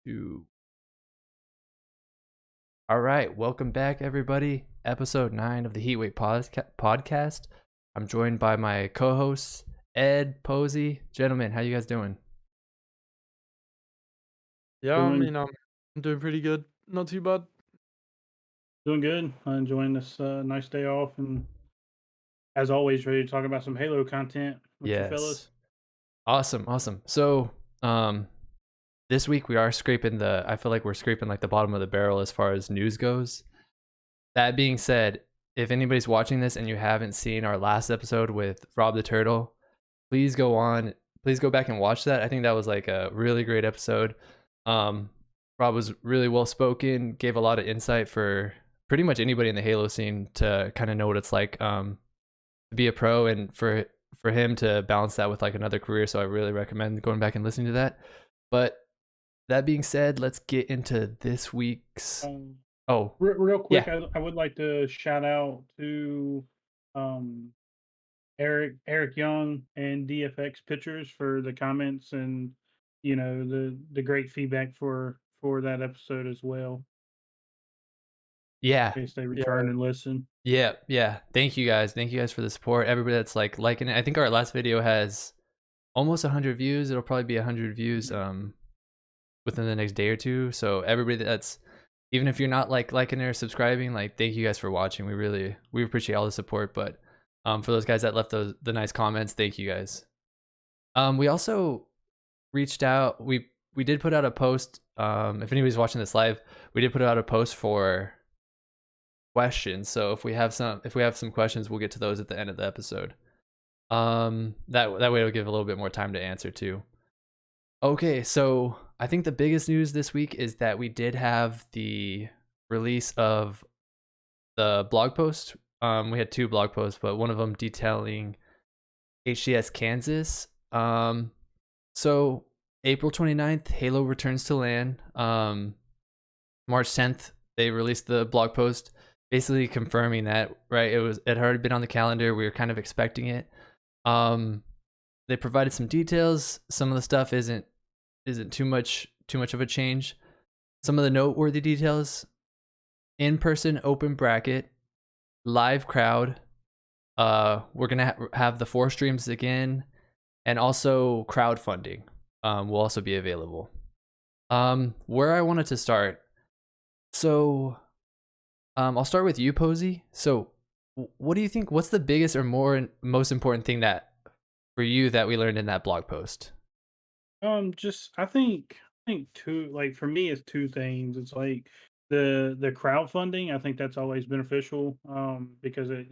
Two. All right, welcome back, everybody. Episode 9 of the Heatwave podcast. I'm joined by my co-hosts, Ed, Posey. Gentlemen, how you guys doing? Yeah, I Doing mean, I'm doing pretty good. Not too bad. doing good. Enjoying this nice day off, and as always, ready to talk about some Halo content with you Yes. fellas. Awesome. So, this week we are I feel like we're scraping like the bottom of the barrel as far as news goes. That being said, if anybody's watching this and you haven't seen our last episode with Rob the Turtle, please go back and watch that. I think that was like a really great episode. um Rob was really well spoken, gave a lot of insight for pretty much anybody in the Halo scene to kind of know what it's like to be a pro, and for him to balance that with like another career. So I really recommend going back and listening to that. But that being said, let's get into this week's. Um, Oh, real quick, yeah. I would like to shout out to um, Eric Young and DFX Pictures for the comments and the great feedback for that episode as well. Yeah. In case they Yeah, return and listen. Yeah. Thank you guys. Thank you guys for the support. Everybody that's like liking it. I think our last video has almost 100 views. It'll probably be 100 views within the next day or two. So everybody that's, even if you're not like liking or subscribing, like thank you guys for watching. We appreciate all the support. But for those guys that left the nice comments, thank you guys. We also reached out. We did put out a post. If anybody's watching this live, we did put out a post for questions. So if we have some questions, we'll get to those at the end of the episode. That way it'll give a little bit more time to answer too. Okay, so I think the biggest news this week is that we did have the release of the blog post. We had two blog posts, but one of them detailing HCS Kansas. So April 29th, Halo returns to LAN. March 10th, they released the blog post basically confirming that, right? It had already been on the calendar. We were kind of expecting it. They provided some details. Some of the stuff isn't too much of a change. Some of the noteworthy details: in-person open bracket, live crowd. We're gonna have the 4 streams again, and also crowdfunding will also be available. Where I wanted to start. So, I'll start with you, Posey. So, what do you think? What's the biggest or most important thing that for you that we learned in that blog post? Just I think two, like, for me it's two things. It's like the crowdfunding. I think that's always beneficial because it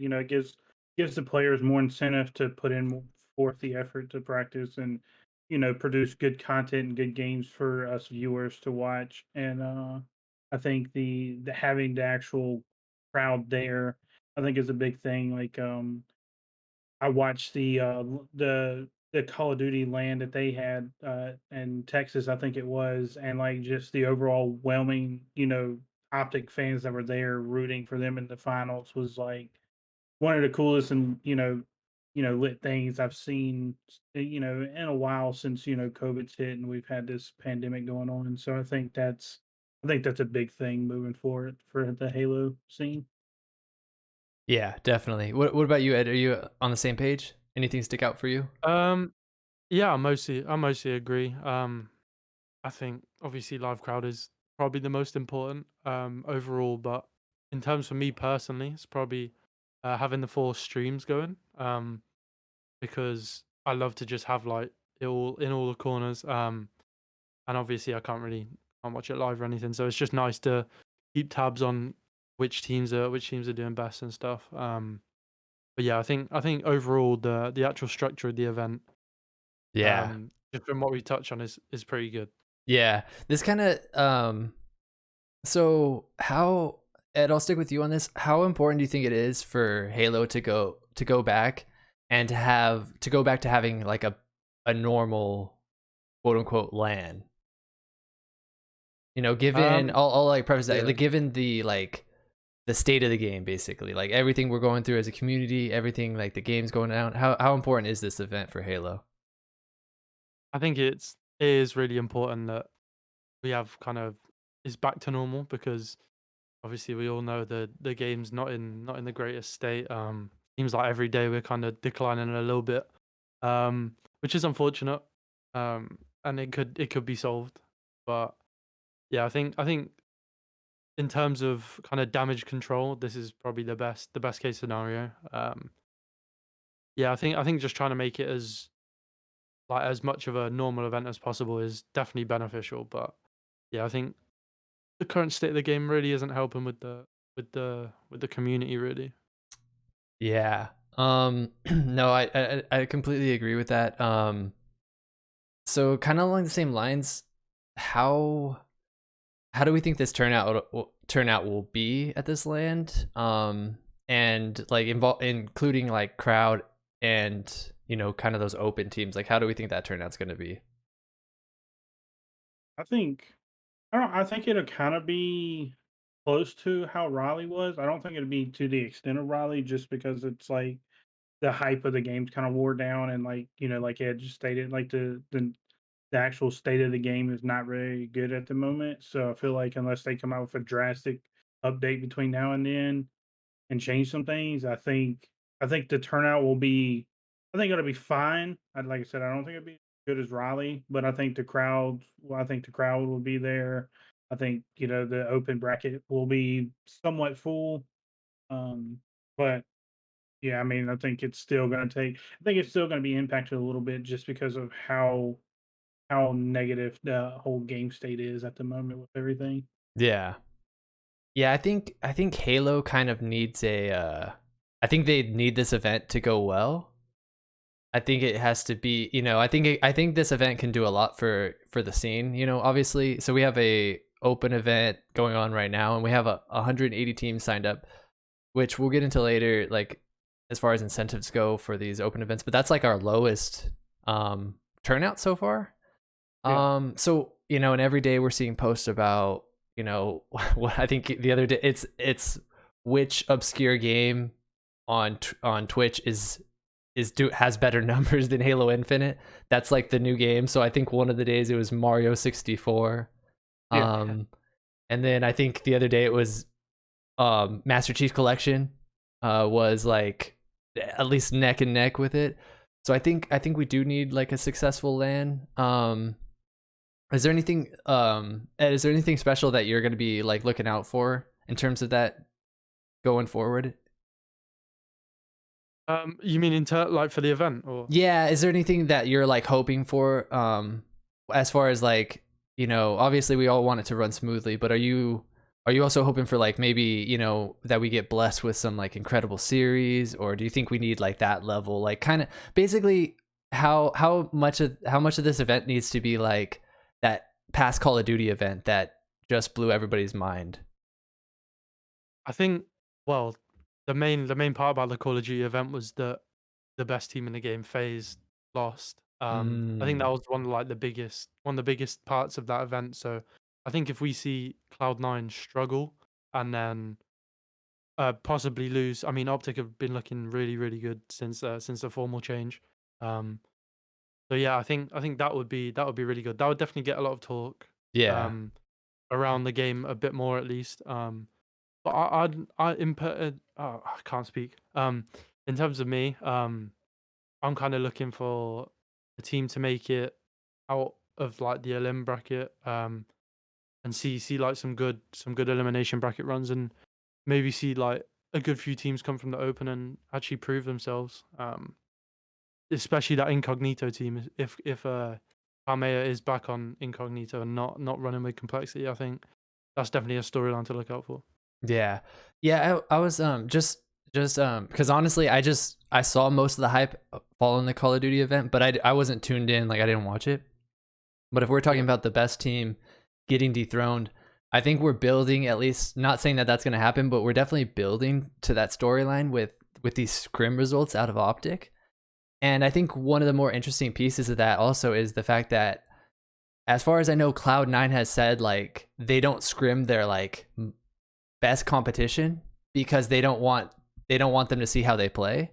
gives the players more incentive to put in forth the effort to practice and produce good content and good games for us viewers to watch. And I think the having the actual crowd there, I think, is a big thing. Like I watched the Call of Duty land that they had in Texas, I think it was, and like just the overall whelming, optic fans that were there rooting for them in the finals was like one of the coolest and lit things I've seen, in a while since COVID's hit and we've had this pandemic going on. So I think that's a big thing moving forward for the Halo scene. Yeah, definitely. What about you, Ed? Are you on the same page? Anything stick out for you? um, yeah, I mostly agree. I think obviously live crowd is probably the most important overall, but in terms for me personally, it's probably having the 4 streams going. Because I love to just have like it all in all the corners. And obviously I can't watch it live or anything, so it's just nice to keep tabs on which teams are doing best and stuff. But yeah, I think overall the actual structure of the event, Yeah. just from what we touch on is pretty good. Yeah. This kind of so how, Ed, I'll stick with you on this. How important do you think it is for Halo to go back and to go back to having like a normal quote unquote LAN? Given Um, I'll like preface that, yeah, like given the state of the game, basically, like everything we're going through as a community, everything like the game's going down. How important is this event for Halo? I think it is really important that we have kind of is back to normal, because obviously we all know the game's not in the greatest state. Seems like every day we're kind of declining a little bit, which is unfortunate. And it could be solved, but yeah, I think in terms of kind of damage control, this is probably the best case scenario. Yeah, I think just trying to make it as much of a normal event as possible is definitely beneficial. But yeah, I think the current state of the game really isn't helping with the community really. Yeah. No, I completely agree with that. So kind of along the same lines, how how do we think this turnout will be at this land? And like including like crowd and kind of those open teams. Like how do we think that turnout's going to be? I think I don't. I think it'll kind of be close to how Raleigh was. I don't think it'll be to the extent of Raleigh, just because it's like the hype of the game's kind of wore down, and like like Ed just stated, like the actual state of the game is not very good at the moment. So I feel like unless they come out with a drastic update between now and then and change some things, I think the turnout will be. I think it'll be fine. Like I said, I don't think it'll be as good as Raleigh, but I think the crowd. Well, I think the crowd will be there. I think the open bracket will be somewhat full. Um, but yeah, I mean, I think it's still going to take. I think it's still going to be impacted a little bit just because of how negative the whole game state is at the moment with everything. Yeah. Yeah, I think Halo kind of needs a I think they need this event to go well. I think it has to be, I think this event can do a lot for the scene, obviously. So we have a open event going on right now and we have 180 teams signed up, which we'll get into later, like as far as incentives go for these open events, but that's like our lowest turnout so far. Yeah. So, and every day we're seeing posts about, what I think the other day it's which obscure game on Twitch has better numbers than Halo Infinite. That's like the new game. So I think one of the days it was Mario 64. Yeah. And then I think the other day it was Master Chief Collection was like at least neck and neck with it. So I think we do need like a successful LAN. Is there anything Ed, is there anything special that you're going to be like looking out for in terms of that going forward? You mean like for the event, or? Yeah, is there anything that you're like hoping for as far as like, obviously we all want it to run smoothly, but are you also hoping for like maybe, that we get blessed with some like incredible series, or do you think we need like that level, like kind of basically how much of this event needs to be like that past Call of Duty event that just blew everybody's mind? I think, well, the main part about the Call of Duty event was that the best team in the game, FaZe, lost. I think that Mm, was one of the biggest parts of that event. So I think if we see Cloud9 struggle and then possibly lose, I mean, Optic have been looking really, really good since the formal change. Um, so yeah, I think that would be really good. That would definitely get a lot of talk yeah. um, around the game a bit more at least. But I can't speak. In terms of me, I'm kind of looking for a team to make it out of like the elim bracket, and see like some good elimination bracket runs, and maybe see like a good few teams come from the open and actually prove themselves. Especially that incognito team. If Palmea is back on incognito and not running with complexity, I think that's definitely a storyline to look out for. Yeah. Yeah, I was just because honestly I saw most of the hype following the Call of Duty event, but I wasn't tuned in, like I didn't watch it. But if we're talking Yeah. about the best team getting dethroned, I think we're building, at least not saying that that's going to happen, but we're definitely building to that storyline with these scrim results out of Optic. And I think one of the more interesting pieces of that also is the fact that, as far as I know, Cloud9 has said like they don't scrim their like best competition because they don't want them to see how they play.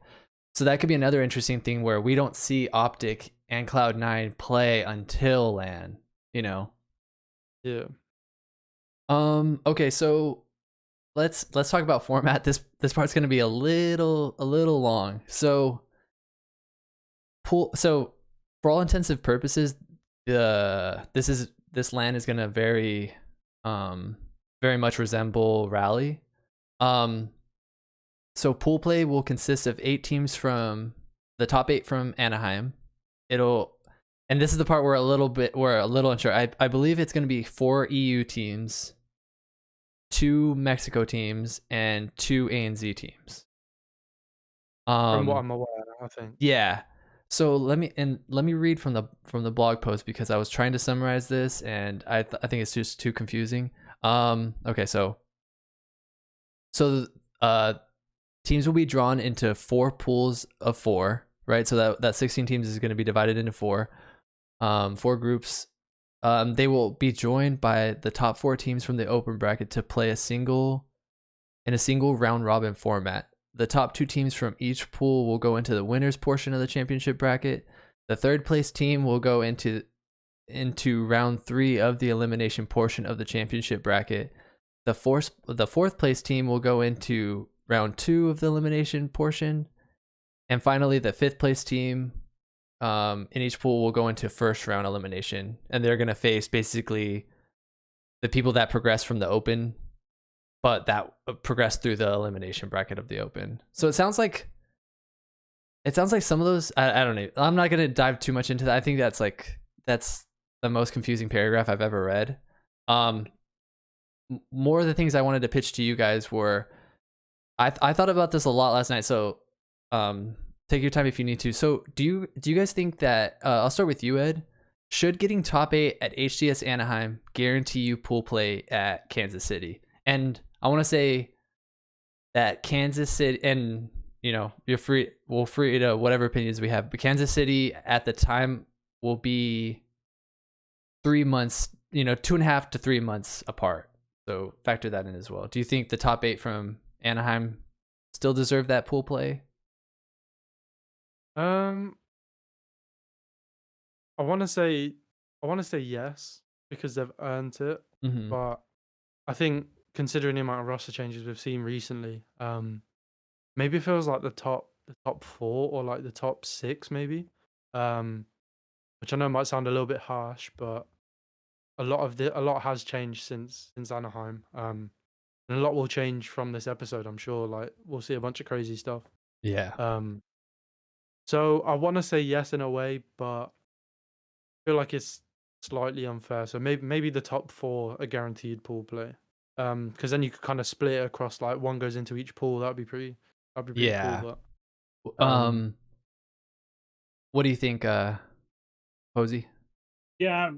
So that could be another interesting thing where we don't see Optic and Cloud9 play until LAN, you know. Yeah. Okay, so let's talk about format. This part's gonna be a little long. So for all intensive purposes, this LAN is gonna very much resemble Rally. So pool play will consist of 8 teams from the top 8 from Anaheim. And this is the part where we're a little unsure. I believe it's going to be 4 EU teams, 2 Mexico teams, and 2 ANZ teams. From what I'm aware, I think. Yeah. So let me read from the blog post, because I was trying to summarize this and I think it's just too confusing. Okay, so teams will be drawn into 4 pools of 4, right? So that 16 teams is going to be divided into 4 groups. They will be joined by the top 4 teams from the open bracket to play in a single round robin format. The top 2 teams from each pool will go into the winners portion of the championship bracket. The third place team will go into round 3 of the elimination portion of the championship bracket. The fourth place team will go into round 2 of the elimination portion. And finally, the 5th place team in each pool will go into first round elimination, and they're going to face basically the people that progress from the open, but that progress through the elimination bracket of the open. So it sounds like some of those, I don't know. I'm not going to dive too much into that. I think that's the most confusing paragraph I've ever read. More of the things I wanted to pitch to you guys were, I thought about this a lot last night. So take your time if you need to. So do you guys think that, I'll start with you, Ed, should getting top 8 at HCS Anaheim guarantee you pool play at Kansas City? And I want to say that Kansas City, and we're free to whatever opinions we have, but Kansas City at the time will be 3 months, 2.5 to 3 months apart. So factor that in as well. Do you think the top 8 from Anaheim still deserve that pool play? I want to say yes, because they've earned it. Mm-hmm. But I think, considering the amount of roster changes we've seen recently, maybe it feels like the top 4 or like the top 6 maybe. Which I know might sound a little bit harsh, but a lot has changed since Anaheim. And a lot will change from this episode, I'm sure. Like, we'll see a bunch of crazy stuff. Yeah. So I want to say yes in a way, but I feel like it's slightly unfair. So maybe the top 4 are guaranteed pool play. Because then you could kind of split it across, like, one goes into each pool. That'd be pretty Yeah. cool. But what do you think, Posey? Yeah,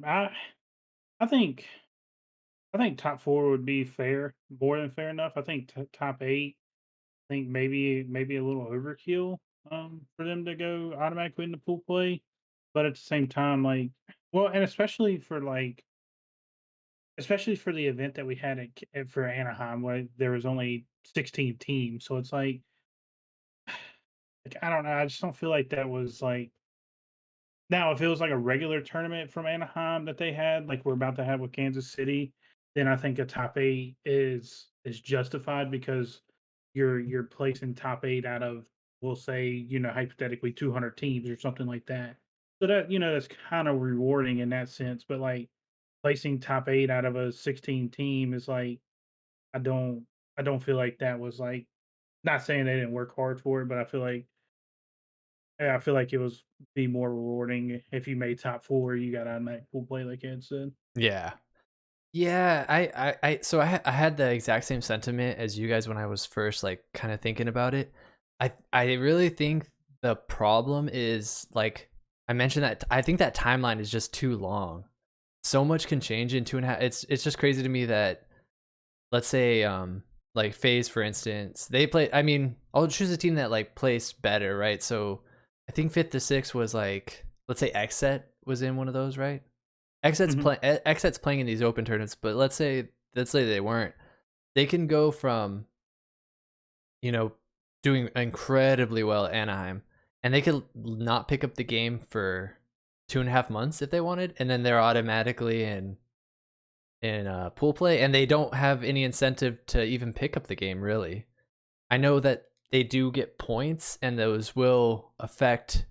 I think top 4 would be fair, more than fair enough. I think top 8, I think maybe a little overkill for them to go automatically into pool play, but at the same time, like, well, and especially for the event that we had for Anaheim, where there was only 16 teams, so it's like I don't know, I just don't feel like that was like. Now, if it was like a regular tournament from Anaheim that they had, like we're about to have with Kansas City, then I think a top 8 is justified, because you're placing top 8 out of, we'll say, hypothetically 200 teams or something like that. So that, that's kind of rewarding in that sense. But like placing top 8 out of a 16 team is like, I don't I don't feel like that was like, not saying they didn't work hard for it, but I feel like, yeah, I feel like it was be more rewarding if you made top 4, you got automatic pool play, like Ed said. Yeah. Yeah, I had the exact same sentiment as you guys when I was first like kind of thinking about it. I really think the problem is, like I mentioned, that I think that timeline is just too long. So much can change in 2.5. It's just crazy to me that, let's say, like FaZe, for instance, they play. I mean, I'll choose a team that like placed better, right? So I think 5th to 6th was, like, let's say XSET was in one of those, right? XSET's playing in these open tournaments, but let's say they weren't. They can go from, doing incredibly well at Anaheim, and they could not pick up the game for 2.5 months if they wanted, and then they're automatically in pool play, and they don't have any incentive to even pick up the game. Really, I know that they do get points, and those will affect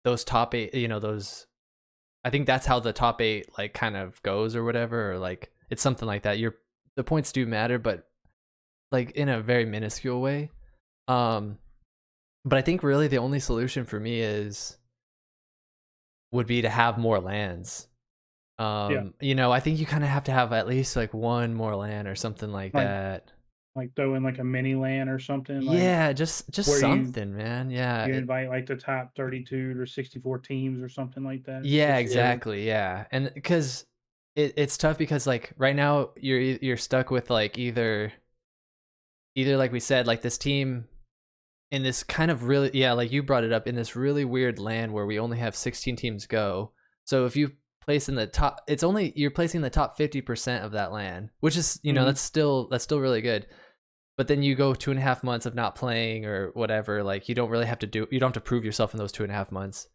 those top 8. You know, those. I think that's how the top 8 like kind of goes or whatever, or like it's something like that. The points do matter, but like in a very minuscule way. Um, but I think really the only solution for me would be to have more lands. Yeah, You know, I think you kind of have to have at least like one more land or something like like that. throw in like a mini LAN or something, like Yeah, just where something, man. Yeah. you invite like the top 32 or 64 teams or something like that. Yeah, Just Yeah. exactly. Yeah. And because it's tough because like right now you're stuck with like either like we said, like this team in this kind of really, yeah, like you brought it up, in this really weird land where we only have 16 teams go. So if you place in the top, it's only you're placing the top 50% of that land, which is, you know, Mhm. that's still really good. But then you go 2.5 months of not playing or whatever, like you don't have to prove yourself in those 2.5 months.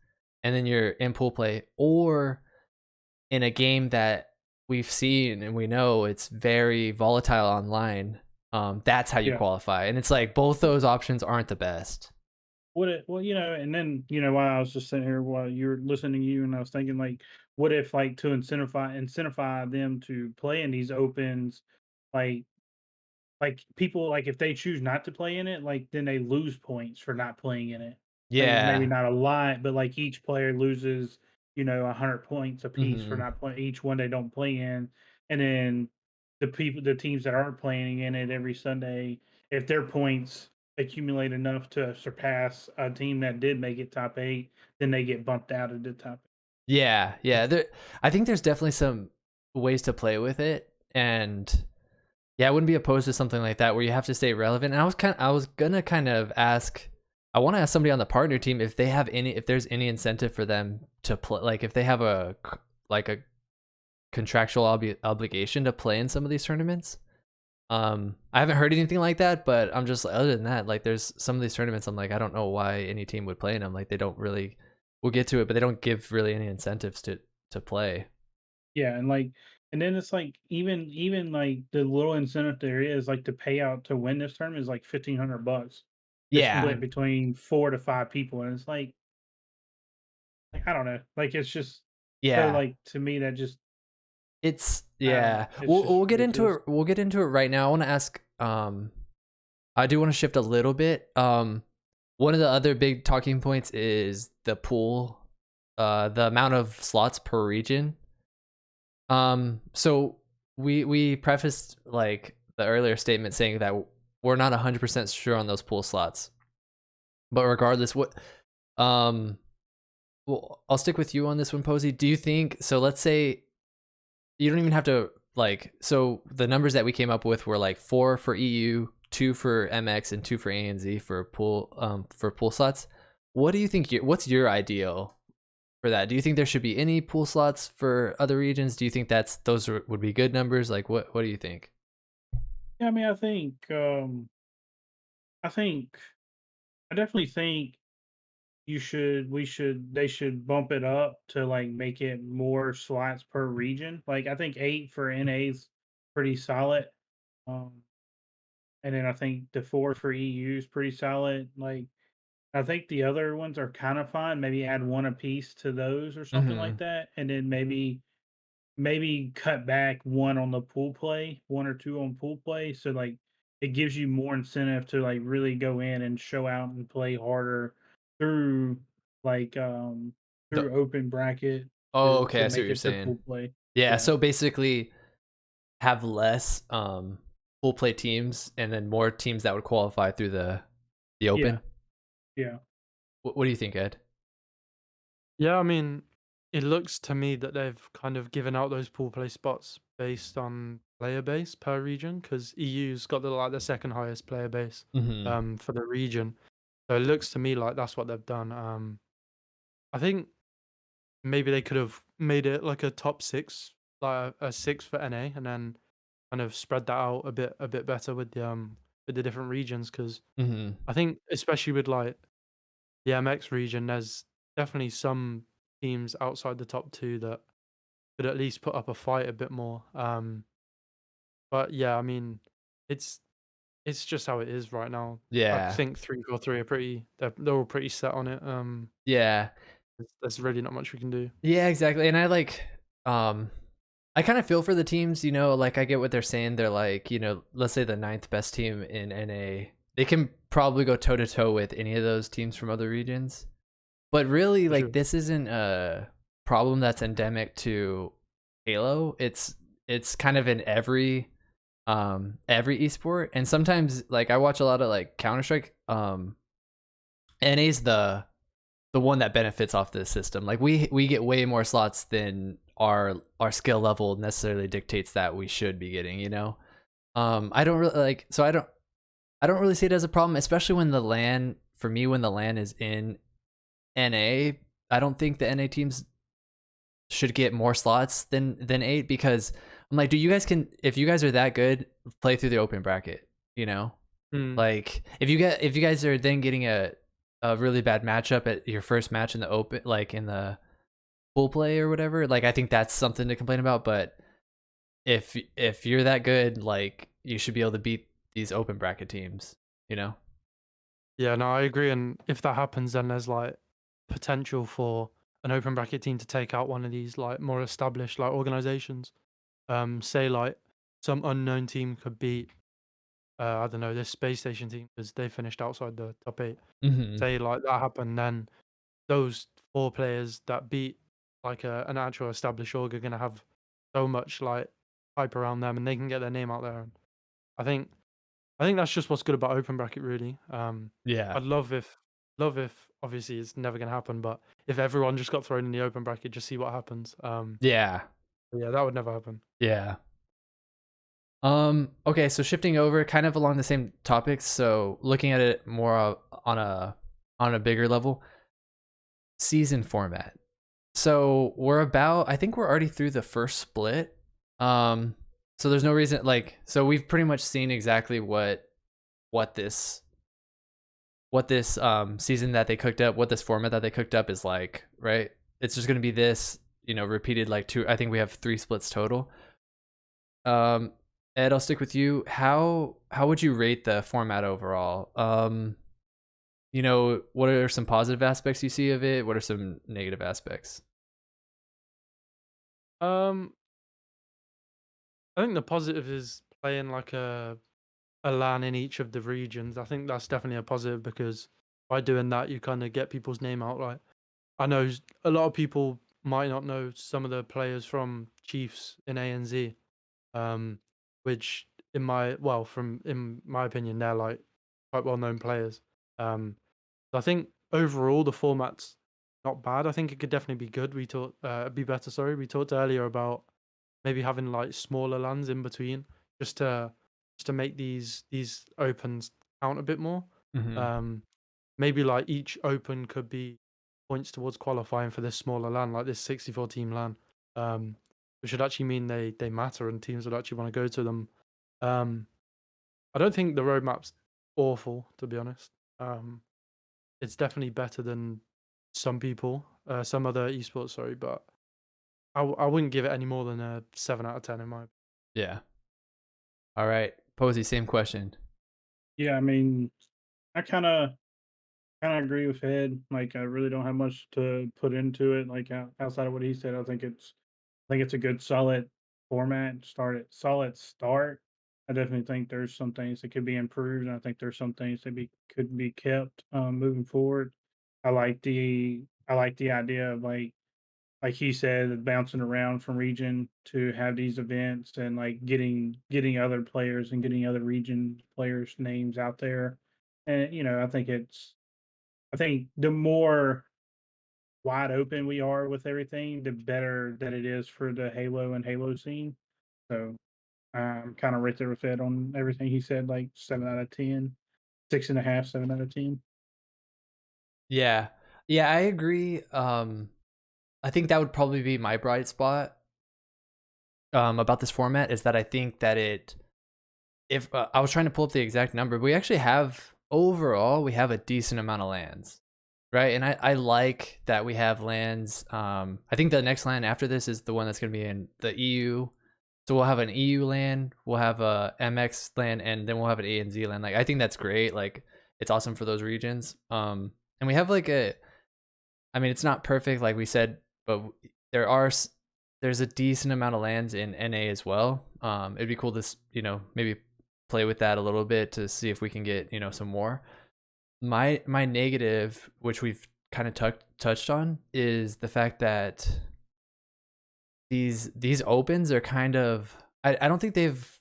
And then you're in pool play or in a game that we've seen and we know it's very volatile online. That's how you Yeah. qualify. And it's like both those options aren't the best. Well, and then, while I was just sitting here while you were listening to you, and I was thinking, like, what if, like, to incentivize them to play in these opens, like people, like, if they choose not to play in it, like, then they lose points for not playing in it. Like, maybe Yeah. not a lot, but, like, each player loses, 100 points apiece for Hmm. not playing each one they don't play in. And then the teams that aren't playing in it every Sunday, if their points accumulate enough to surpass a team that did make it top 8, then they get bumped out of the top 8. Yeah, yeah. I think there's definitely some ways to play with it, and yeah, I wouldn't be opposed to something like that where you have to stay relevant. And I was gonna kind of ask, I want to ask somebody on the partner team if there's any incentive for them to play, like if they have like a contractual obligation to play in some of these tournaments. I haven't heard anything like that, but I'm just other than that, like there's some of these tournaments I'm like I don't know why any team would play in them. Like they don't really, we'll get to it, but they don't give really any incentives to play. Yeah, and then it's like even like the little incentive there is, like the payout to win this tournament is like $1,500 to Yeah, split Mhm. between 4 to 5 people, and it's like I don't know, like it's just so, yeah. like, to me that just It's I don't yeah. know, it's just We'll get into ridiculous. it. We'll get into it right now. I want to ask. I do want to shift a little bit. One of the other big talking points is the pool, the amount of slots per region. So we prefaced like the earlier statement saying that we're not 100% sure on those pool slots, but regardless, um, well, I'll stick with you on this one, Posey. Do you think so? Let's say you don't even have to like. So the numbers that we came up with were like 4 for EU, 2 for MX, and 2 for ANZ for pool slots. What do you think? What's your ideal for that? Do you think there should be any pool slots for other regions? Do you think would be good numbers? Like what do you think? Yeah, I mean, I think I definitely think they should bump it up to, like, make it more slots per region. Like, I think 8 for NA is pretty solid. Um, and then I think the 4 for EU is pretty solid. Like, I think the other ones are kind of fine. Maybe add one apiece to those or something like Hmm. that, and then maybe cut back one on the pool play, one or two on pool play. So, like, it gives you more incentive to, like, really go in and show out and play harder through like The, through open bracket oh, okay, to I see what make you're it to saying. pool play. Yeah, Yeah. so basically have less full play teams and then more teams that would qualify through the Yeah. open. Yeah. What do you think, Ed? Yeah, I mean, it looks to me that they've kind of given out those pool play spots based on player base per region because EU's got the second highest player base Hmm. for the region. So it looks to me like that's what they've done. I think maybe they could have made it like a top six, like a six for NA, and then kind of spread that out a bit better with the different regions because Hmm. I think especially with like the MX region, there's definitely some teams outside the top two that could at least put up a fight a bit more. But yeah, I mean, it's it's just how it is right now. I Yeah. think 343 are they're all pretty set on it. Yeah. There's really not much we can do. Yeah, exactly. And I like I kind of feel for the teams, you know, like I get what they're saying. They're like, you know, let's say the 9th best team in NA. They can probably go toe to toe with any of those teams from other regions. But really, For like sure. this isn't a problem that's endemic to Halo. It's kind of in every esport. And sometimes like I watch a lot of like Counter-Strike. NA's the one that benefits off this system. Like we get way more slots than our skill level necessarily dictates that we should be getting, you know. I don't really like, so I don't really see it as a problem, especially when the LAN, for me, when the LAN is in NA. I don't think the NA teams should get more slots than 8, because I'm like, do you guys can, if you guys are that good, play through the open bracket, you know? Mm. Like if you guys are then getting a really bad matchup at your first match in the open, like in the pool play or whatever, like I think that's something to complain about. But if you're that good, like you should be able to beat these open bracket teams, you know? Yeah, no, I agree. And if that happens, then there's like potential for an open bracket team to take out one of these like more established like organizations. Say like some unknown team could beat I don't know, this space station team because they finished outside the top 8. Mm-hmm. Say like that happened, then those 4 players that beat like an actual established org are gonna have so much like hype around them, and they can get their name out there. And I think that's just what's good about open bracket, really. Yeah. I'd love if obviously it's never gonna happen, but if everyone just got thrown in the open bracket, just see what happens. Yeah. Yeah, that would never happen. Yeah. Okay, so shifting over kind of along the same topics, so looking at it more on a bigger level, season format. So I think we're already through the first split. So there's no reason, like, so we've pretty much seen exactly what this season that they cooked up, what this format that they cooked up is like, right? It's just gonna be this, you know, repeated like 2. I think we have 3 splits total. Ed, I'll stick with you. How would you rate the format overall? You know, what are some positive aspects you see of it? What are some negative aspects? Um, I think the positive is playing like a LAN in each of the regions. I think that's definitely a positive because by doing that, you kind of get people's name out. Right. I know a lot of people might not know some of the players from Chiefs in ANZ, which in my opinion, they're like quite well known players. So I think overall the format's not bad. I think it could definitely be good. Be better. Sorry, we talked earlier about maybe having like smaller lands in between, just to make these opens count a bit more. Mm-hmm. Um, Maybe like each open could be points towards qualifying for this smaller LAN, like this 64 team LAN, which should actually mean they matter and teams would actually want to go to them. Um, I don't think the roadmap's awful, to be honest. It's definitely better than some other esports, sorry, but I wouldn't give it any more than a 7 out of 10 in my opinion. Yeah. All right. Posey, same question. Yeah, I mean, I kind of agree with Ed. Like, I really don't have much to put into it. Like, outside of what he said, I think it's a good solid format. Solid start. I definitely think there's some things that could be improved, and I think there's some things that could be kept moving forward. I like the idea of like he said, bouncing around from region to have these events and like getting other players and getting other region players' names out there. And you know, I think the more wide open we are with everything, the better that it is for the Halo and Halo scene. So I'm kind of right there with Ed on everything he said, like 7 out of 10, 6.5, 7 out of 10. Yeah. Yeah, I agree. I think that would probably be my bright spot about this format, is that I think that if I was trying to pull up the exact number, we actually have overall we have a decent amount of lands, right? And I like that we have lands. I think the next land after this is the one that's going to be in the EU. So we'll have an EU land, we'll have a MX land, and then we'll have an ANZ land. Like I think that's great. Like it's awesome for those regions. And we have like I mean, it's not perfect, like we said, but there's a decent amount of lands in NA as well. It'd be cool to maybe play with that a little bit to see if we can get some more. My negative, which we've kind of touched on, is the fact that these opens are kind of I don't think they've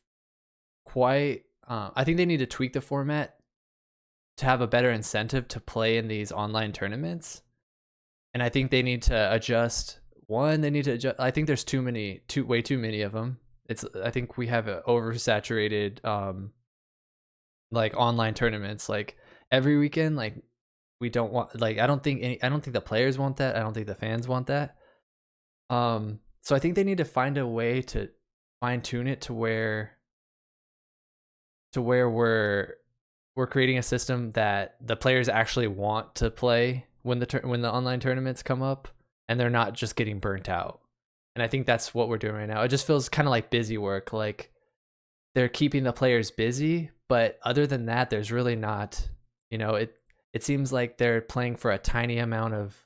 quite I think they need to tweak the format to have a better incentive to play in these online tournaments. And I think they need to adjust. They need to adjust. I think there's way too many of them. I think we have oversaturated like online tournaments. Like every weekend, like we don't want. Like I don't think the players want that. I don't think the fans want that. So I think they need to find a way to fine tune it to where we're creating a system that the players actually want to play when the online tournaments come up, and they're not just getting burnt out. And I think that's what we're doing right now. It just feels kind of like busy work. Like they're keeping the players busy, but other than that, there's really not. It seems like they're playing for a tiny amount of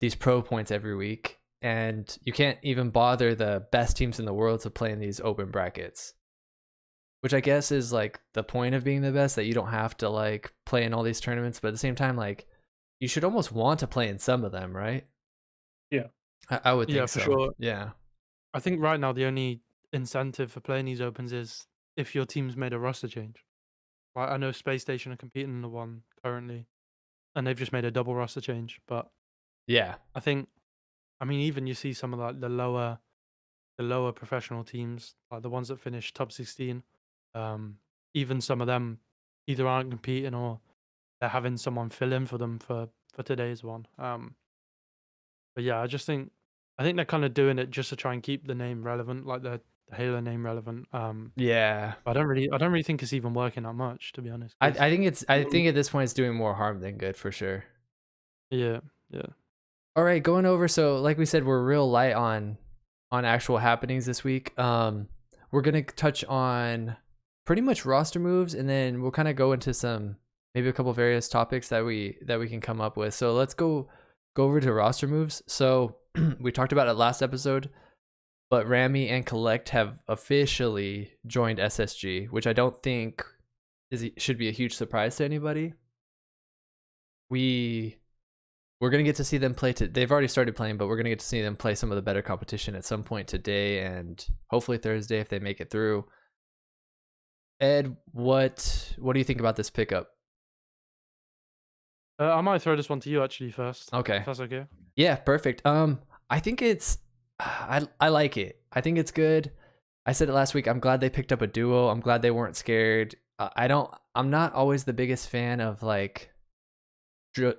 these pro points every week, and you can't even bother the best teams in the world to play in these open brackets. Which I guess is like the point of being the best, that you don't have to like play in all these tournaments, but at the same time, like you should almost want to play in some of them, right? Yeah. I would think Yeah, so. for sure. Yeah. I think right now the only incentive for playing these opens is if your team's made a roster change. Like I know Space Station are competing in the one currently, and they've just made a double roster change. But Yeah. I mean, even you see some of like the lower professional teams, like the ones that finish top 16, even some of them either aren't competing or they're having someone fill in for them for today's one. But yeah, I think they're kind of doing it just to try and keep the name relevant, like the Halo name relevant. Yeah. But I don't really think it's even working that much, to be honest. I think at this point it's doing more harm than good for sure. Yeah. All right, going over. So like we said, we're real light on actual happenings this week. We're gonna touch on pretty much roster moves, and then we'll kind of go into maybe a couple various topics that we can come up with. So let's go over to roster moves. So we talked about it last episode, but Rami and Collect have officially joined SSG, which I don't think should be a huge surprise to anybody. We're going to get to see them play. They've already started playing, but we're going to get to see them play some of the better competition at some point today and hopefully Thursday if they make it through. Ed, what do you think about this pickup? I might throw this one to you actually first. Okay. If that's okay. Yeah, perfect. I think I like it. I think it's good. I said it last week. I'm glad they picked up a duo. I'm glad they weren't scared. I'm not always the biggest fan of like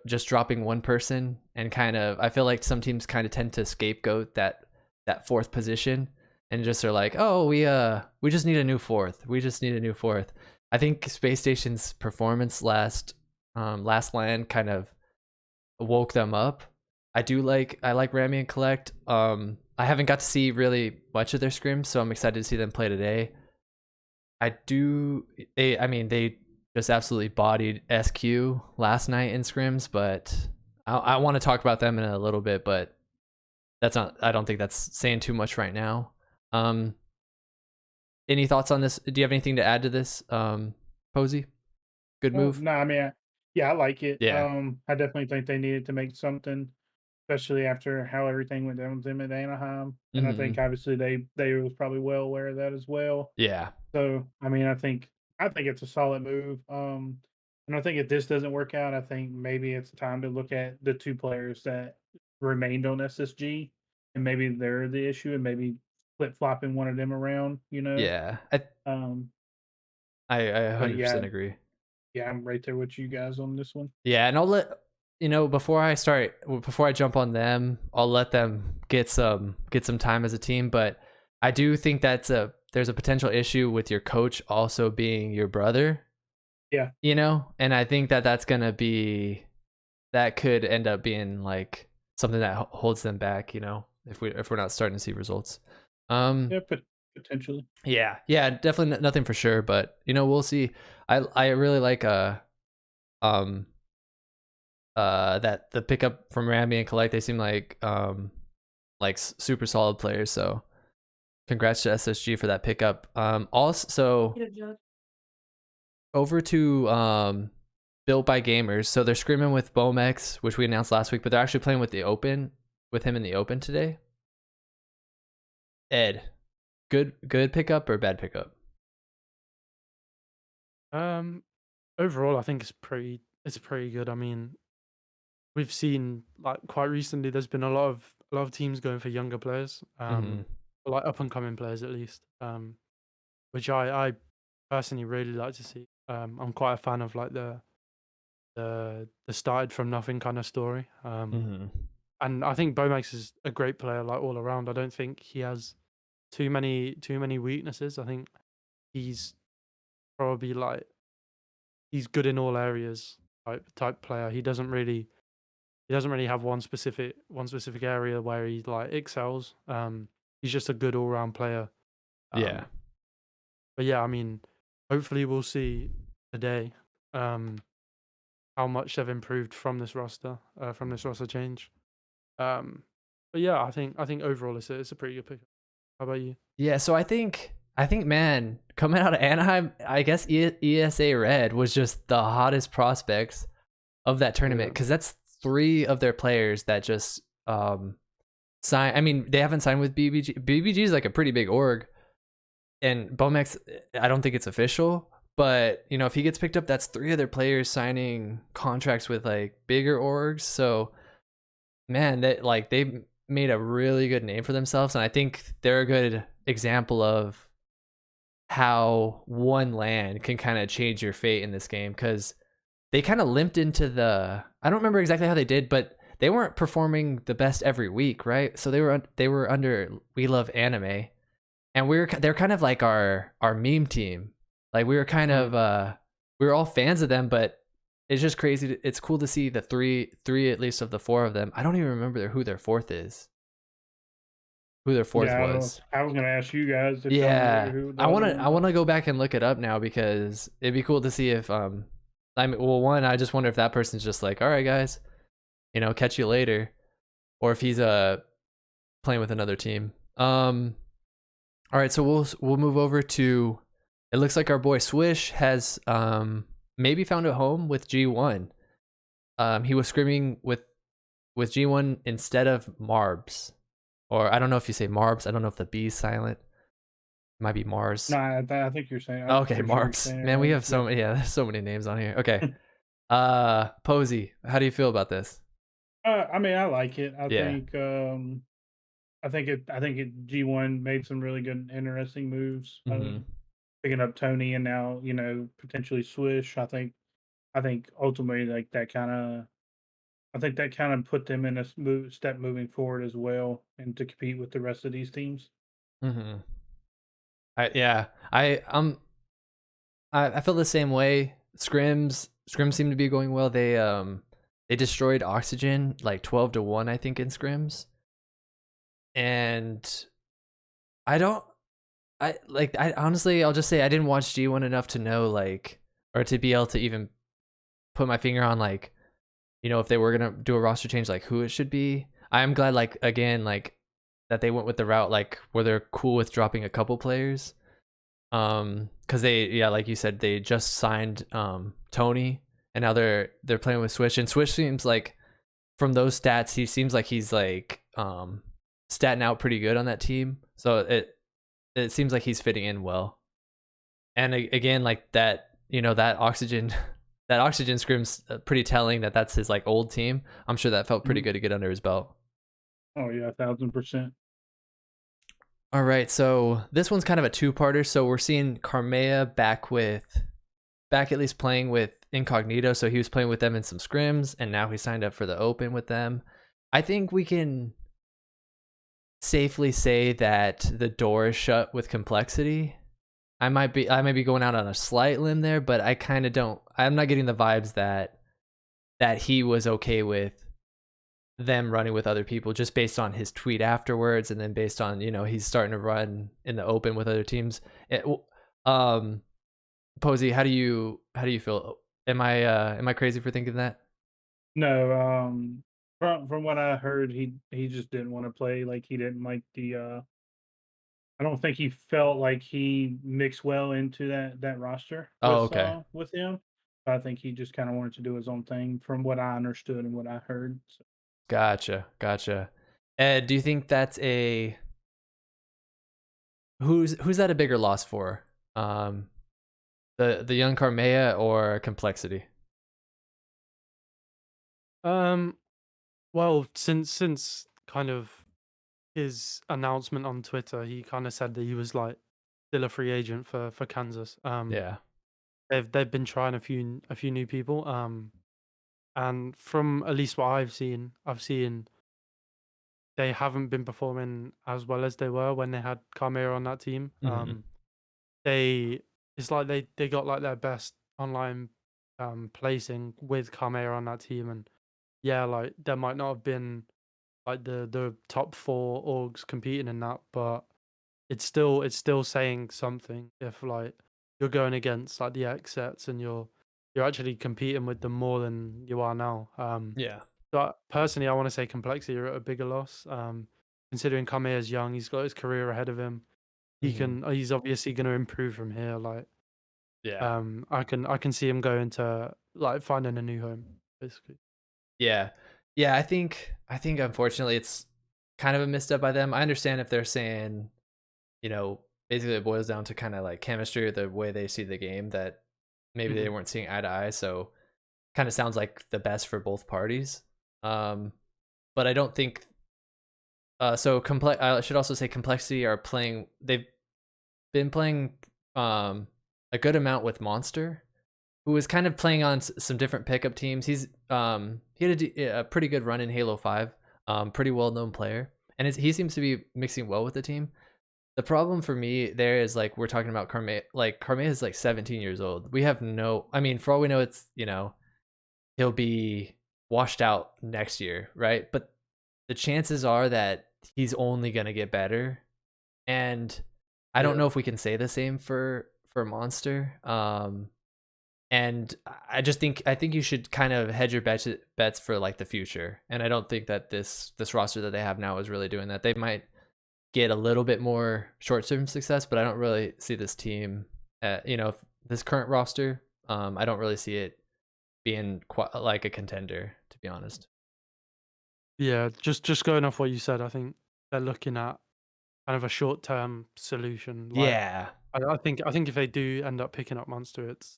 just dropping one person, and I feel like some teams kind of tend to scapegoat that fourth position and just are like, oh, we just need a new fourth. I think Space Station's performance last LAN kind of woke them up. I like Rami and Collect. I haven't got to see really much of their scrims, so I'm excited to see them play today. They just absolutely bodied SQ last night in scrims, but I want to talk about them in a little bit, but I don't think that's saying too much right now. Any thoughts on this? Do you have anything to add to this, Posey? Good move? No, I mean, I like it. Yeah. I definitely think they needed to make something, especially after how everything went down with them at Anaheim. And I think obviously they was probably well aware of that as well. Yeah. So I mean, I think it's a solid move. And I think if this doesn't work out, I think maybe it's time to look at the two players that remained on SSG, and maybe they're the issue, and maybe flip flopping one of them around. Yeah. I 100% agree. Yeah, I'm right there with you guys on this one. Yeah, and I'll let before I jump on them, I'll let them get some time as a team. But I do think there's a potential issue with your coach also being your brother. Yeah. And I think that's gonna be that could end up being like something that holds them back, you know, if we're not starting to see results. Yeah, potentially. Yeah, definitely nothing for sure, but you know, we'll see. I really like that the pickup from Rammy and Collect. They seem like super solid players. So congrats to SSG for that pickup. Also over to Built by Gamers. So they're scrimming with Bomex, which we announced last week, but they're actually playing with him in the open today. Ed, good pickup or bad pickup? Overall, I think it's pretty good. I mean, we've seen like quite recently, there's been a lot of teams going for younger players, Mm-hmm. or, like up and coming players at least, which I personally really like to see. I'm quite a fan of like the started from nothing kind of story. Mm-hmm. And I think Bomax is a great player, like all around. I don't think he has too many weaknesses. I think he's probably like he's good in all areas type player. He doesn't really have one specific area where he like excels. He's just a good all round player. Yeah. But yeah, I mean, hopefully we'll see today how much they've improved from this roster change. But yeah, I think overall it's a pretty good pick. How about you? Yeah, so I think man, coming out of Anaheim, I guess ESA Red was just the hottest prospects of that tournament because that's 3 of their players that just sign. I mean, they haven't signed with BBG. BBG is like a pretty big org, and Bomex, I don't think it's official, but you know, if he gets picked up, that's 3 of their players signing contracts with like bigger orgs. So man, that like they made a really good name for themselves, and I think they're a good example of how one land can kind of change your fate in this game, because they kind of limped into the, I don't remember exactly how they did, but they weren't performing the best every week, right? So they were under We Love Anime, and they're kind of like our meme team. Like we were kind of we were all fans of them, but it's just crazy. It's cool to see the three at least of the 4 of them. I don't even remember who their 4th is. Who their 4th was. I was gonna ask you guys. To Yeah, tell me who I want to go back and look it up now, because it'd be cool to see if I mean, well, one, I just wonder if that person's just like, all right, guys, you know, catch you later, or if he's playing with another team. All right, so we'll move over to. It looks like our boy Swish has maybe found a home with G1. He was screaming with G1 instead of Marbs, or I don't know if you say Marbs. I don't know if the B is silent. It might be Mars. No, I think you're saying. Okay, Marbs. Man, we have so many. Yeah, there's so many names on here. Okay. Posey, how do you feel about this? I mean, I like it. I Yeah. think G1 made some really good, interesting moves. Mhm. Picking up Tony and now, you know, potentially Swish. I think ultimately like that kind of put them in a step moving forward as well, and to compete with the rest of these teams. Mhm. I feel the same way. Scrims seem to be going well. They destroyed Oxygen like 12-1, I think, in scrims. And I honestly, I'll just say I didn't watch G1 enough to know, like, or to be able to even put my finger on, like, you know, if they were gonna do a roster change, like who it should be. I am glad, like, again, like that they went with the route like where they're cool with dropping a couple players. Because they, like you said, they just signed Tony, and now they're playing with Swish, and Swish seems like, from those stats, he seems like he's like statting out pretty good on that team. So it seems like he's fitting in well. And again, like that, you know, that Oxygen scrim's pretty telling that that's his like old team. I'm sure that felt pretty good to get under his belt. Oh yeah, 1000%. All right, so this one's kind of a 2-parter. So we're seeing Carmea back at least playing with Incognito. So he was playing with them in some scrims, and now he signed up for the Open with them. I think we can safely say that the door is shut with Complexity. I might be going out on a slight limb there, but I kind of don't. I'm not getting the vibes that that he was okay with them running with other people just based on his tweet afterwards, and then based on, you know, he's starting to run in the open with other teams. Um, Posey, how do you feel? Am I crazy for thinking that? No, from what I heard, he just didn't want to play. Like he didn't like the. I don't think he felt like he mixed well into that roster Oh, okay. with him. I think he just kind of wanted to do his own thing, from what I understood and what I heard. So. Gotcha. Ed, do you think that's a who's that a bigger loss for? Um, the young Carmea or Complexity? Um, well, since kind of his announcement on Twitter, he kind of said that he was like still a free agent for Kansas. Yeah. They've been trying a few new people. And from at least what I've seen they haven't been performing as well as they were when they had Carmera on that team. Hmm. They It's like they got like their best online placing with Carmera on that team, and yeah, like there might not have been like the top four orgs competing in that, but it's still saying something if like you're going against like the X sets and you're actually competing with them more than you are now. Yeah. But personally, I want to say Complexity are at a bigger loss. Considering Kame is young, he's got his career ahead of him. Hmm. He's obviously going to improve from here. Like, Yeah. I can see him going to like finding a new home, basically. Yeah. Yeah, I think unfortunately it's kind of a misstep by them. I understand if they're saying, you know, basically it boils down to kind of like chemistry or the way they see the game, that maybe they Hmm. weren't seeing eye to eye, so kind of sounds like the best for both parties. Um, but I don't think I should also say Complexity are playing. They've been playing a good amount with Monster, who is kind of playing on some different pickup teams. He had a pretty good run in Halo 5. Pretty well known player, and he seems to be mixing well with the team. The problem for me there is, like, we're talking about Carme. Like, Carme is like 17 years old. We have no. I mean, for all we know, it's, you know, he'll be washed out next year, right? But the chances are that he's only gonna get better, and I don't Yeah, know if we can say the same for Monster. And I think you should kind of hedge your bets for like the future. And I don't think that this roster that they have now is really doing that. They might get a little bit more short term success, but I don't really see this team. You know, this current roster. I don't really see it being quite like a contender, to be honest. yeah. Just going off what you said, I think they're looking at kind of a short term solution. Like, Yeah. I think if they do end up picking up Monster, it's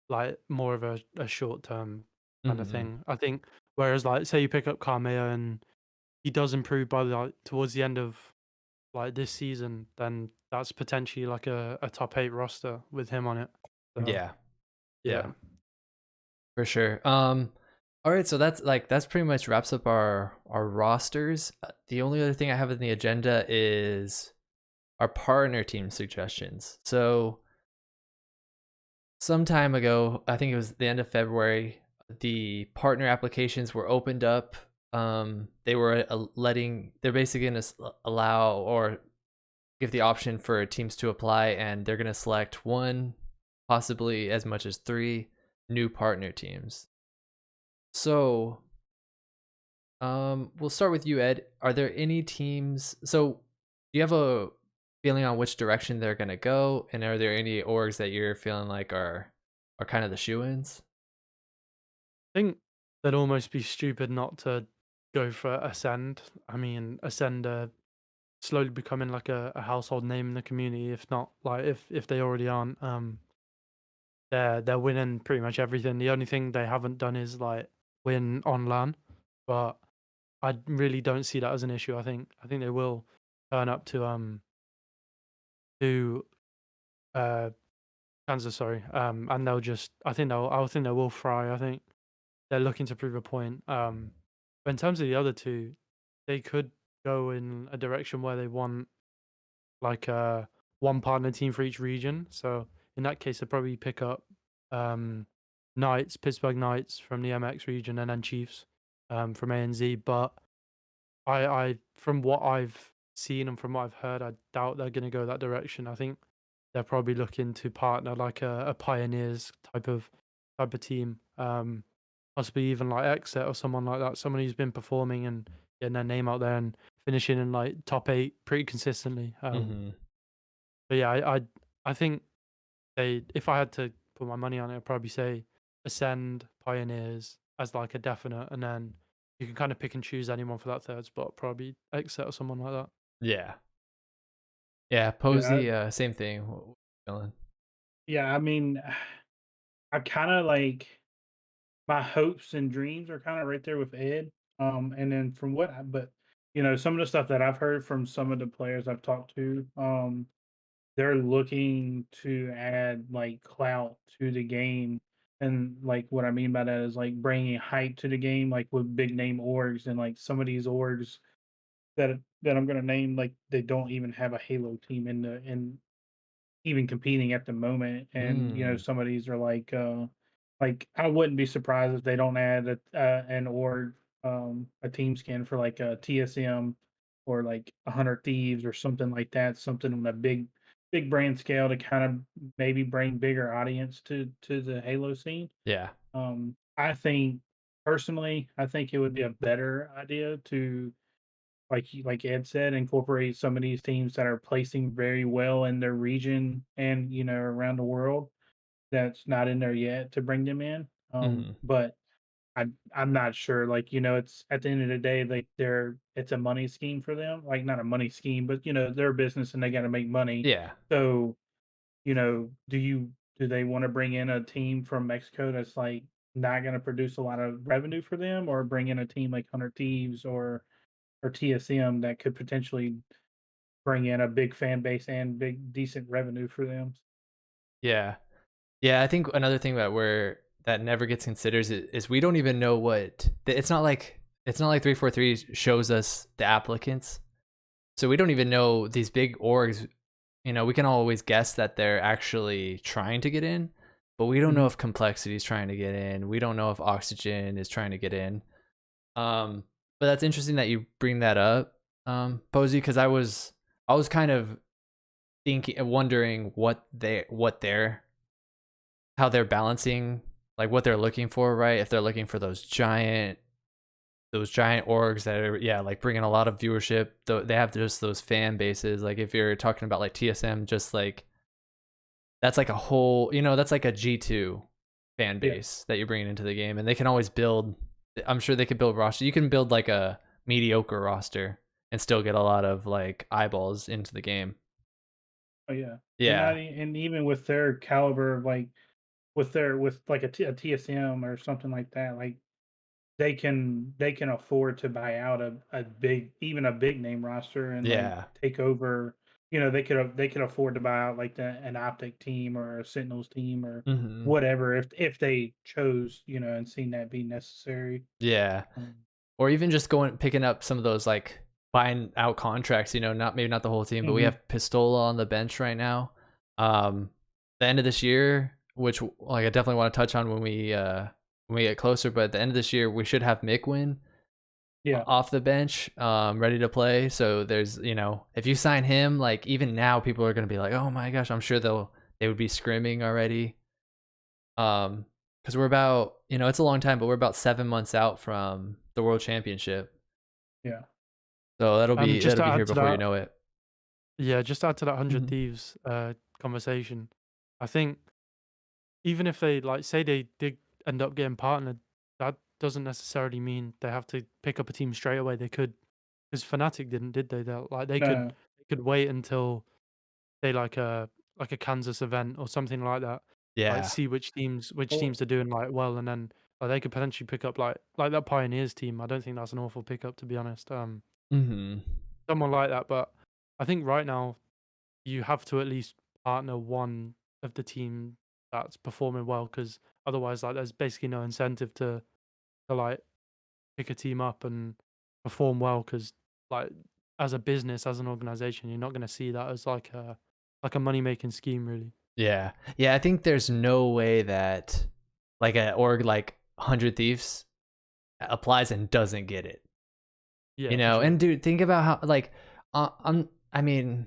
like more of a short term kind of Hmm. thing. I think whereas like say you pick up Carmea and he does improve by like towards the end of like this season, then that's potentially like a top 8 roster with him on it. So Yeah. yeah. Yeah. For sure. All right, so that's pretty much wraps up our rosters. The only other thing I have on the agenda is our partner team suggestions. So some time ago, I think it was the end of February, the partner applications were opened up. They were they're basically going to allow or give the option for teams to apply, and they're going to select one, possibly as much as three new partner teams. So we'll start with you, Ed. Are there any teams? So, do you have a feeling on which direction they're gonna go, and are there any orgs that you're feeling like are kind of the shoe-ins? I think they'd almost be stupid not to go for Ascend. I mean, Ascend are slowly becoming like a household name in the community, if not like if they already aren't. They're winning pretty much everything. The only thing they haven't done is like win on LAN, but I really don't see that as an issue. I think they will turn up to Kansas, sorry. And they'll just I think they will fry. I think they're looking to prove a point. But in terms of the other two, they could go in a direction where they want like one partner team for each region. So in that case, they'll probably pick up um Knights, Pittsburgh Knights from the MX region, and then Chiefs from ANZ. But I from what I've seen and from what I've heard, I doubt they're going to go that direction. I think they're probably looking to partner like a Pioneers type of team, possibly even like Exit or someone like that, someone who's been performing and getting their name out there and finishing in like top 8 pretty consistently. Mm-hmm. But yeah, I think if I had to put my money on it, I'd probably say Ascend, Pioneers as like a definite, and then you can kind of pick and choose anyone for that third spot. Probably Exit or someone like that. Yeah. Yeah, Yeah, Posey, same thing. Feeling? yeah. I mean, I kind of like my hopes and dreams are kind of right there with Ed. And then from but some of the stuff that I've heard from some of the players I've talked to, they're looking to add like clout to the game. And like what I mean by that is like bringing hype to the game, like with big name orgs and like some of these orgs that I'm gonna name, like they don't even have a Halo team in even competing at the moment. And Mm, some of these are like I wouldn't be surprised if they don't add an org, a team skin for like a TSM or like 100 Thieves or something like that, something on a big brand scale to kind of maybe bring bigger audience to the Halo scene. yeah. I think personally, I think it would be a better idea to like Ed said, incorporate some of these teams that are placing very well in their region and around the world that's not in there yet to bring them in. Mm-hmm. But I'm not sure. Like it's at the end of the day, like it's a money scheme for them. Like not a money scheme, but they're a business and they got to make money. Yeah. So do they want to bring in a team from Mexico that's like not going to produce a lot of revenue for them, or bring in a team like 100 Thieves or TSM that could potentially bring in a big fan base and big decent revenue for them. Yeah. Yeah, I think another thing that never gets considered is we don't even know it's not like 343 shows us the applicants. So we don't even know these big orgs. We can always guess that they're actually trying to get in, but we don't know Mhm. if Complexity is trying to get in. We don't know if Oxygen is trying to get in. But that's interesting that you bring that up, Posey, because I was kind of wondering how they're balancing, like what they're looking for, right? If they're looking for those giant orgs that are, yeah, like bringing a lot of viewership, though they have just those fan bases. Like if you're talking about like TSM, just like that's like a whole, that's like a G2 fan Yeah. base that you're bringing into the game, and they can always build. I'm sure they could build roster. You can build like a mediocre roster and still get a lot of like eyeballs into the game. Oh yeah. And Yeah, and even with their caliber, like with like a TSM or something like that, like they can afford to buy out a big even a big name roster and like yeah. take over. They could afford to buy out like an Optic team or a Sentinels team or Hmm. whatever if they chose, and seen that be necessary. Yeah. Um, Or even just picking up some of those like buying out contracts, maybe not the whole team, but we mhm. have Pistola on the bench right now. The end of this year, which like I definitely want to touch on when we get closer, but at the end of this year we should have Mickwin Yeah. off the bench, ready to play. So there's, if you sign him, like even now people are gonna be like, oh my gosh, I'm sure they would be scrimming already. Because we're about, it's a long time, but we're about 7 months out from the World Championship. Yeah. So that'll be Just that'll to be here add to before you that, know it. yeah, just to add to that Hundred Mhm. Thieves conversation. I think even if they like say they did end up getting partnered, that doesn't necessarily mean they have to pick up a team straight away. They could, because Fnatic didn't, did they? No. They could wait until they like a Kansas event or something like that. Like Yeah. see which teams Well, are doing like well, and then like, they could potentially pick up like that Pioneers team. I don't think that's an awful pickup to be honest. Mhm. Someone like that, but I think right now you have to at least partner one of the team that's performing well, because otherwise, like, there's basically no incentive to like pick a team up and perform well. Because like as a business, as an organization, you're not going to see that as like a money making scheme, really. Yeah. Yeah, I think there's no way that like a org like 100 Thieves applies and doesn't get it. Yeah, You for know, sure. and dude, think about how like I mean,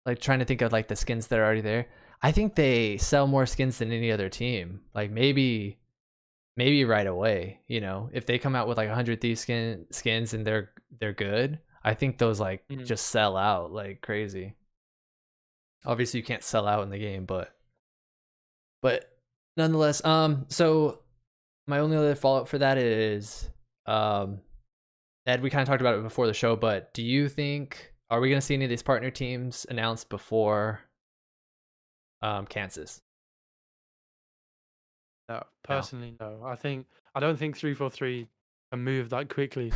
like trying to think of like the skins that are already there. I think they sell more skins than any other team. Like maybe right away, you know, if they come out with like 100 Thieves skins and they're good, I think those like Mm. just sell out like crazy. Obviously you can't sell out in the game, but nonetheless, so my only other follow-up for that is Ed, we kind of talked about it before the show, but do you think, are we going to see any of these partner teams announced before Kansas? No, No. personally, no. I don't think 343 can move that quickly.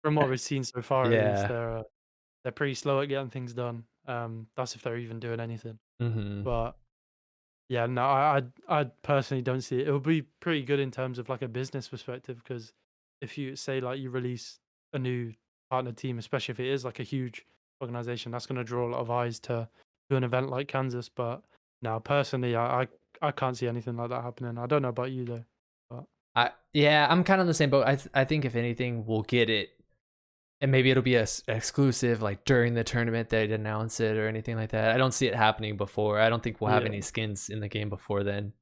From what we've seen so far, at least, Yeah. they're pretty slow at getting things done. That's if they're even doing anything. Mm-hmm. But yeah, no, I personally don't see it. It would be pretty good in terms of like a business perspective, because if you say like you release a new partner team, especially if it is like a huge organization, that's going to draw a lot of eyes to an event like Kansas. But no, personally, I can't see anything like that happening. I don't know about you though. But Yeah, I'm kind of on the same boat. I think if anything, we'll get it, and maybe it'll be a exclusive like during the tournament they'd announce it or anything like that. I don't see it happening before. I don't think we'll have yeah, any skins in the game before then.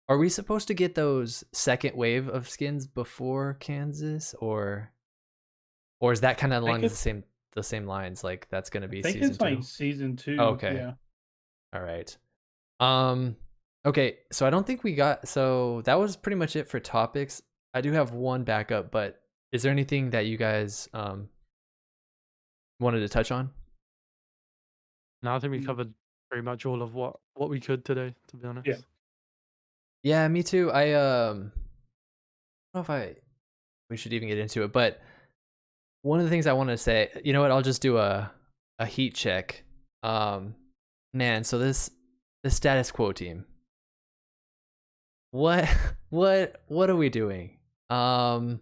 Are we supposed to get those second wave of skins before Kansas, or is that kind of I think along it's the same lines? Like that's going to I be think season it's like 2. season Oh, 2. okay. Yeah. All right. Okay, so I don't think we got, so that was pretty much it for topics. I do have one backup, but is there anything that you guys wanted to touch on? no, I think we Mm, covered pretty much all of what we could today, to be yeah. honest. Yeah, me too. I don't know if we should even get into it, but one of the things I want to say, you know what, I'll just do a heat check. Man, so this status quo team. What what are we doing? We're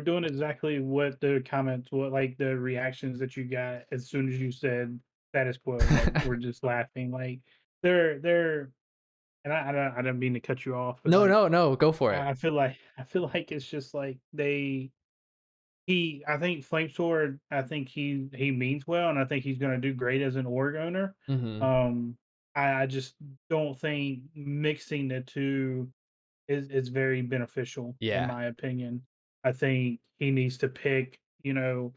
doing exactly what the comments, what like the reactions that you got as soon as you said status quo. Like we're just laughing. Like they're and I don't mean to cut you off, but No, like no, go for it. I feel like it's just like I think Flamesword, I think he means well, and I think he's gonna do great as an org owner. Mhm. Um, I just don't think mixing the two is very beneficial in Yeah. my opinion. I think he needs to pick, uh,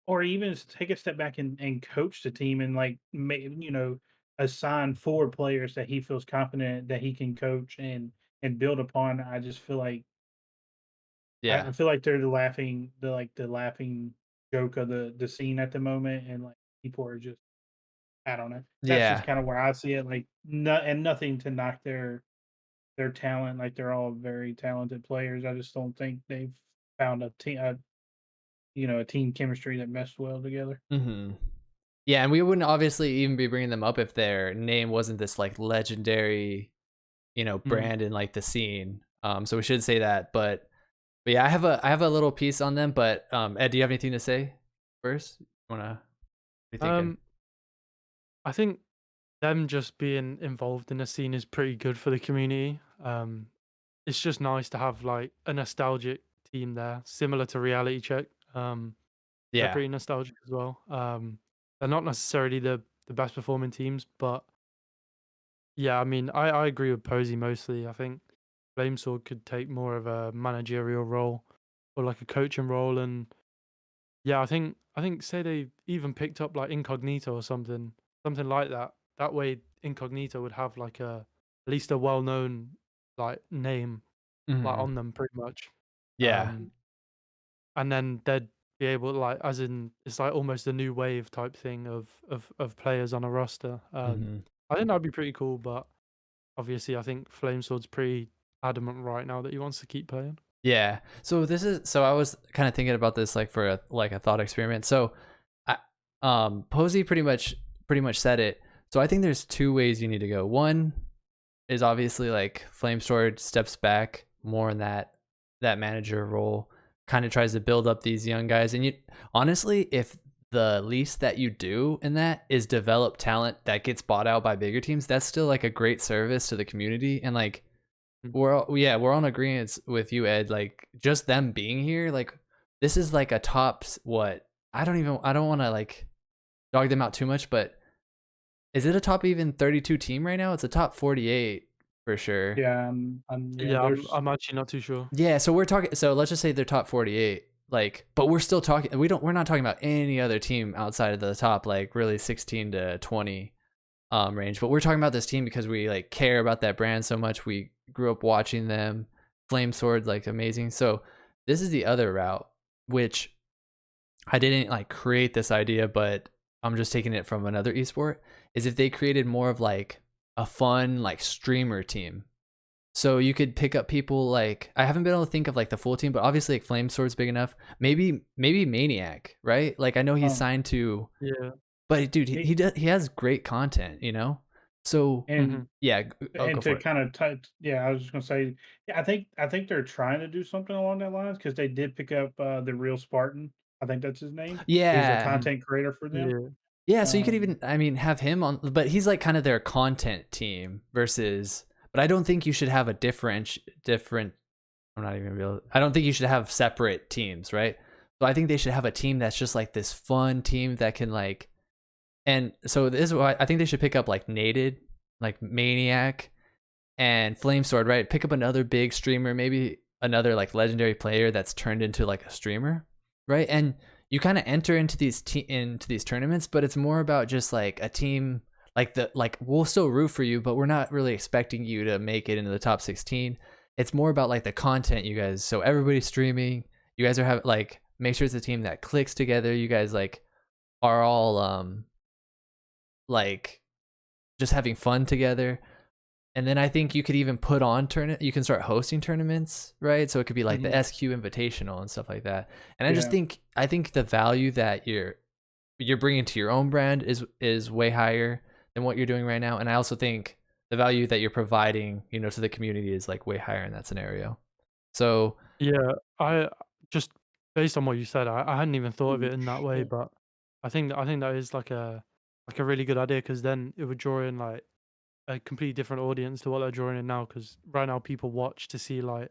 or even take a step back and coach the team and like assign 4 players that he feels confident that he can coach and build upon. I just feel like Yeah. I feel like they're the laughing joke of the scene at the moment, and like people are just I don't know. That's just Yeah. kind of where I see it. Like nothing to knock their talent. Like they're all very talented players. I just don't think they've found a team chemistry that meshed well together. Mhm. Yeah, and we wouldn't obviously even be bringing them up if their name wasn't this like legendary, Mm. brand in like the scene. So we should say that, but yeah, I have a little piece on them, but Ed, do you have anything to say first? Wanna be thinking? Um, I think them just being involved in the scene is pretty good for the community. It's just nice to have like a nostalgic team there, similar to Reality Check. They're Yeah. pretty nostalgic as well. They're not necessarily the best performing teams, but yeah, I mean, I agree with Posey mostly. I think Flamesword could take more of a managerial role or like a coaching role, and yeah, I think say they even picked up like Incognito or something like that. That way, Incognito would have like at least a well known like name like Mhm. on them pretty much. Yeah. Um, and then they'd be able like as in it's like almost a new wave type thing of players on a roster. Mhm. I think that'd be pretty cool, but obviously I think Flamesword's pretty adamant right now that he wants to keep playing. Yeah. So I was kind of thinking about this like for a thought experiment. So I Posey pretty much said it. So I think there's 2 ways you need to go. One is obviously like Flamesword steps back more in that manager role, kind of tries to build up these young guys. And you honestly, if the least that you do in that is develop talent that gets bought out by bigger teams, that's still like a great service to the community. And like we're on agreement with you, Ed. Like just them being here, like this is like a top what I don't want to like dog them out too much, but is it a top even 32 team right now? It's a top 48 for sure. Yeah, I'm actually not too sure. Yeah, so we're talking. So let's just say they're top 48. Like, but we're still talking. We're not talking about any other team outside of the top, like really 16 to 20 range. But we're talking about this team because we like care about that brand so much. We grew up watching them. Flame Sword, like amazing. So this is the other route, which I didn't like create this idea, but I'm just taking it from another esport. Is if they created more of like a fun like streamer team. So you could pick up people like I haven't been able to think of like the full team, but obviously like Flame Sword's big enough. Maybe Maniac, right? Like I know he's signed to, but dude, he has great content, you know. So and yeah, and to kind of I was just gonna say, yeah, I think they're trying to do something along that lines because they did pick up the Real Spartan. I think that's his name. He's a content creator for them. Yeah, so you could even, I mean, have him on, but he's like kind of their content team versus. But I don't think you should have a different. I'm not even real. I don't think you should have separate teams, right? So I think they should have a team that's just like this fun team that can like. And so this is why I think they should pick up like Nated, like Maniac, and Flamesword, right? Pick up another big streamer, maybe another like legendary player that's turned into like a streamer, right? And you kind of enter into these tournaments, but it's more about just like a team like we'll still root for you, but we're not really expecting you to make it into the top 16. It's more about like the content you guys. So everybody's streaming. You guys are having like make sure it's a team that clicks together. You guys like are all like just having fun together. And then I think you could even put on you can start hosting tournaments, right? So it could be like the SQ Invitational and stuff like that. And I think the value that you're bringing to your own brand is way higher than what you're doing right now. And I also think the value that you're providing, you know, to the community is like way higher in that scenario. So yeah, I just based on what you said, I hadn't even thought of it in that way, but I think that is like a really good idea because then it would draw in like a completely different audience to what they're drawing in now. Because right now people watch to see like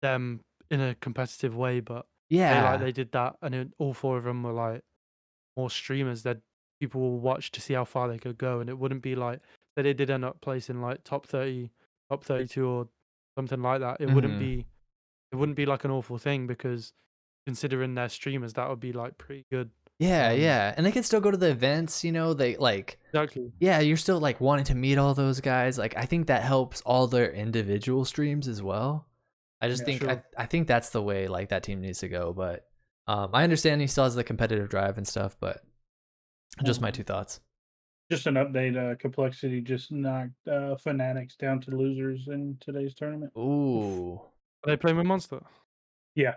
them in a competitive way, but they did that, and all four of them were like more streamers that people will watch to see how far they could go, and it wouldn't be like that they did end up placing like top 30, top 32 or something like that. It wouldn't be like an awful thing because considering they're streamers, that would be like pretty good. Yeah, and they can still go to the events, you know, they like Exactly. Yeah, you're still like wanting to meet all those guys. Like I think that helps all their individual streams as well. I just think I think that's the way like that team needs to go, but I understand he still has the competitive drive and stuff, but just my two thoughts. Just an update, Complexity just knocked Fnatic's down to losers in today's tournament. Ooh. Are they playing with Monster? Yeah.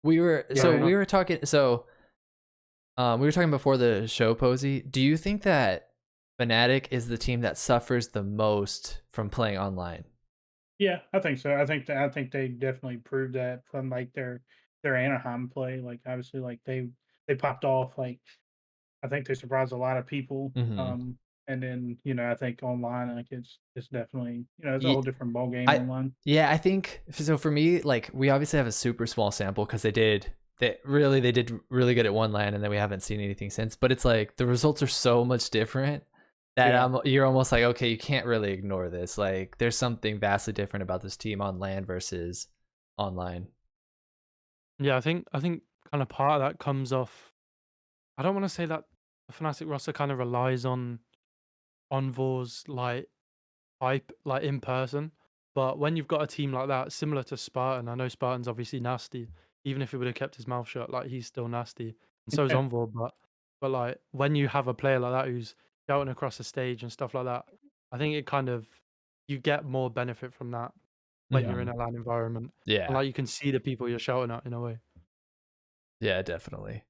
We were talking before the show, Posey. Do you think that Fnatic is the team that suffers the most from playing online? Yeah, I think so. I think they definitely proved that from like their Anaheim play. Like obviously, like they popped off. Like I think they surprised a lot of people. And then I think online, like it's definitely it's a whole different ball game online. Yeah, I think so. For me, like we obviously have a super small sample because they did really good at one LAN, and then we haven't seen anything since. But it's like the results are so much different that you're almost like, okay, you can't really ignore this. Like there's something vastly different about this team on LAN versus online. Yeah, I think kind of part of that comes off. I don't want to say that the Fnatic roster kind of relies on Vor's like hype like in person, but when you've got a team like that, similar to Spartan, I know Spartan's obviously nasty. Even if he would have kept his mouth shut, like he's still nasty, and so is Envor. But like when you have a player like that who's shouting across the stage and stuff like that, I think it kind of you get more benefit from that when you're in a LAN environment. Yeah, and like you can see the people you're shouting at in a way. Yeah, definitely.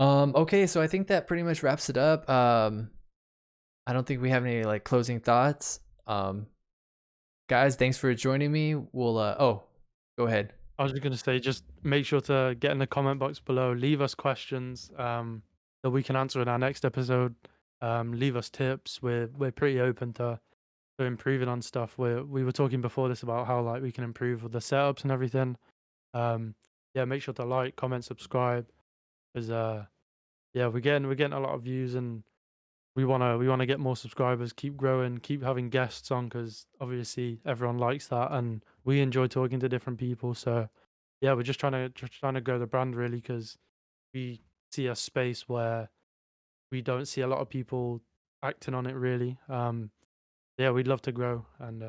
Okay, so I think that pretty much wraps it up. I don't think we have any like closing thoughts. Guys, thanks for joining me. We'll go ahead. I was just gonna say, just make sure to get in the comment box below. Leave us questions that we can answer in our next episode. Leave us tips. We're pretty open to improving on stuff. We were talking before this about how like we can improve with the setups and everything. Yeah, make sure to like, comment, subscribe, because yeah, we're getting a lot of views, and we wanna get more subscribers, keep growing, keep having guests on, because obviously everyone likes that, and we enjoy talking to different people. So yeah, we're just trying to grow the brand really, because we see a space where we don't see a lot of people acting on it really. Yeah, we'd love to grow, and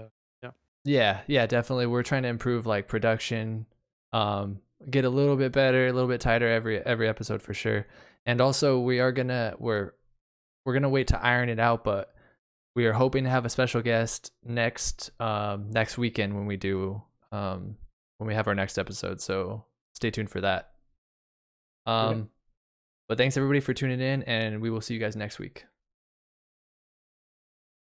yeah. Yeah, definitely. We're trying to improve like production, get a little bit better, a little bit tighter every episode for sure. And also we're gonna wait to iron it out, but we are hoping to have a special guest next weekend when we have our next episode. So stay tuned for that. But thanks everybody for tuning in, and we will see you guys next week.